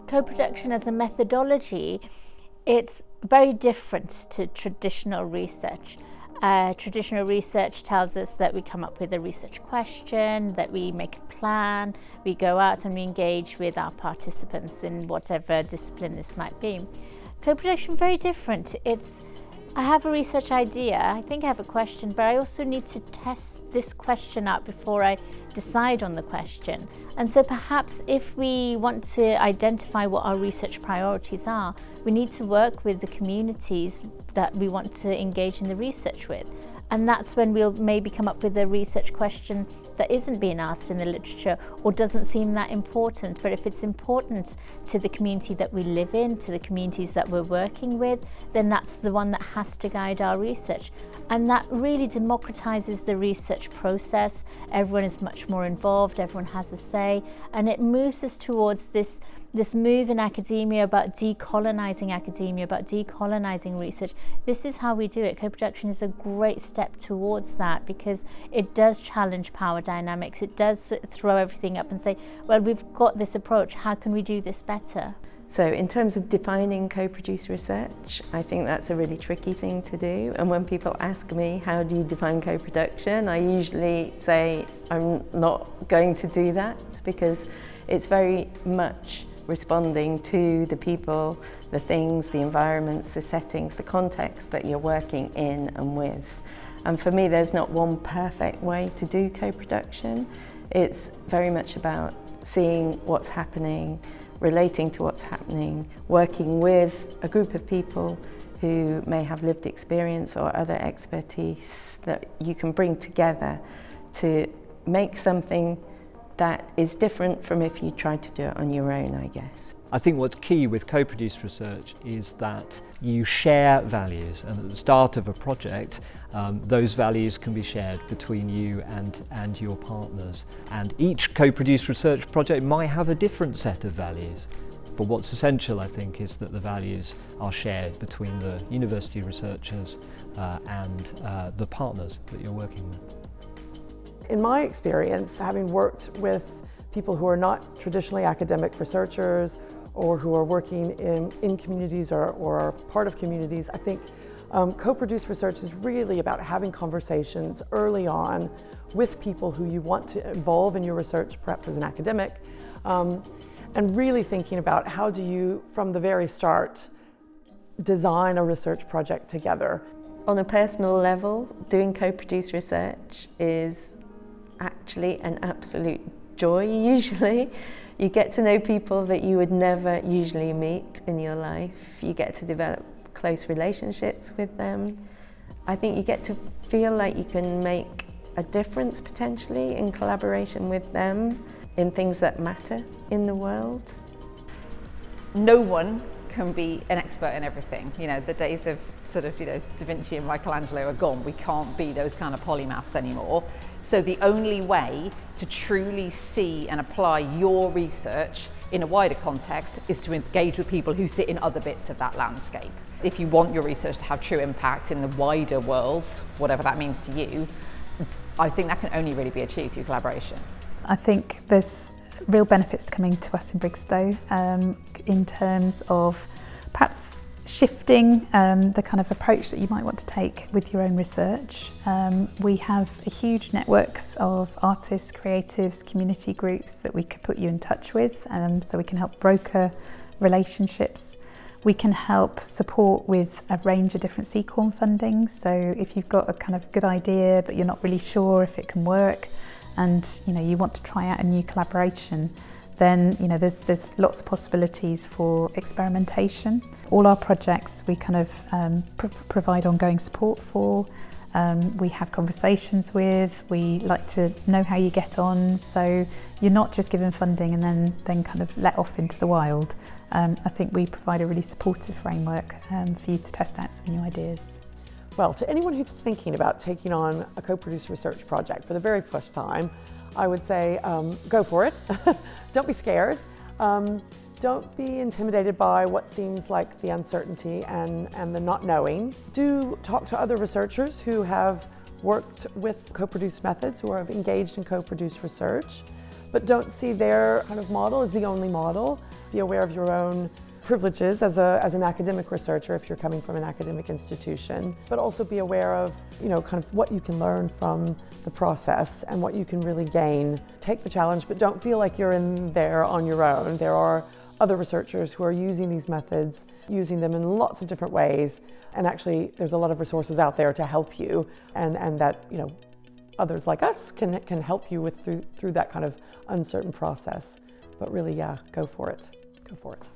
Co-production as a methodology, it's very different to traditional research. Traditional research tells us that we come up with a research question, that we make a plan, we go out and we engage with our participants in whatever discipline this might be. Co-production, very different. I have a research idea, I think I have a question, but I also need to test this question out before I decide on the question. And so perhaps if we want to identify what our research priorities are, we need to work with the communities that we want to engage in the research with. And that's when we'll maybe come up with a research question that isn't being asked in the literature or doesn't seem that important. But if it's important to the community that we live in, to the communities that we're working with, then that's the one that has to guide our research. And that really democratizes the research process. Everyone is much more involved, everyone has a say, and it moves us towards this move in academia about decolonizing academia, about decolonizing research. This is how we do it. Co-production is a great step towards that because it does challenge power dynamics. It does throw everything up and say, well, we've got this approach, how can we do this better? So in terms of defining co-produced research, I think that's a really tricky thing to do. And when people ask me, how do you define co-production? I usually say, I'm not going to do that because it's very much responding to the people, the things, the environments, the settings, the context that you're working in and with. And for me, there's not one perfect way to do co-production. It's very much about seeing what's happening, relating to what's happening, working with a group of people who may have lived experience or other expertise that you can bring together to make something that is different from if you tried to do it on your own, I guess. I think what's key with co-produced research is that you share values, and at the start of a project those values can be shared between you and your partners, and each co-produced research project might have a different set of values, but what's essential, I think, is that the values are shared between the university researchers and the partners that you're working with. In my experience, having worked with people who are not traditionally academic researchers or who are working in communities or are part of communities, I think co-produced research is really about having conversations early on with people who you want to involve in your research, perhaps as an academic, and really thinking about how do you, from the very start, design a research project together. On a personal level, doing co-produced research is actually an absolute joy. Usually you get to know people that you would never usually meet in your life. You get to develop close relationships with them. I think you get to feel like you can make a difference potentially in collaboration with them in things that matter in the world. No one can be an expert in everything. You know, the days of Da Vinci and Michelangelo are gone. We can't be those kind of polymaths anymore. So the only way to truly see and apply your research in a wider context is to engage with people who sit in other bits of that landscape. If you want your research to have true impact in the wider world, whatever that means to you, I think that can only really be achieved through collaboration. I think there's real benefits to coming to us in Brigstow in terms of perhaps shifting the kind of approach that you might want to take with your own research. We have a huge networks of artists, creatives, community groups that we could put you in touch with, so we can help broker relationships. We can help support with a range of different CCORM funding, so if you've got a kind of good idea but you're not really sure if it can work and you want to try out a new collaboration, then there's lots of possibilities for experimentation. All our projects we kind of provide ongoing support for. We have conversations with, we like to know how you get on, so you're not just given funding and then kind of let off into the wild. I think we provide a really supportive framework for you to test out some new ideas. Well, to anyone who's thinking about taking on a co-produced research project for the very first time, I would say go for it. Don't be scared. Don't be intimidated by what seems like the uncertainty and the not knowing. Do talk to other researchers who have worked with co-produced methods or have engaged in co-produced research. but don't see their kind of model as the only model. Be aware of your own privileges as an academic researcher if you're coming from an academic institution, but also be aware of, kind of what you can learn from the process and what you can really gain. Take the challenge, but don't feel like you're in there on your own. There are other researchers who are using these methods, using them in lots of different ways, and actually there's a lot of resources out there to help you, and that others like us can help you with through that kind of uncertain process. But really, yeah, go for it. Go for it.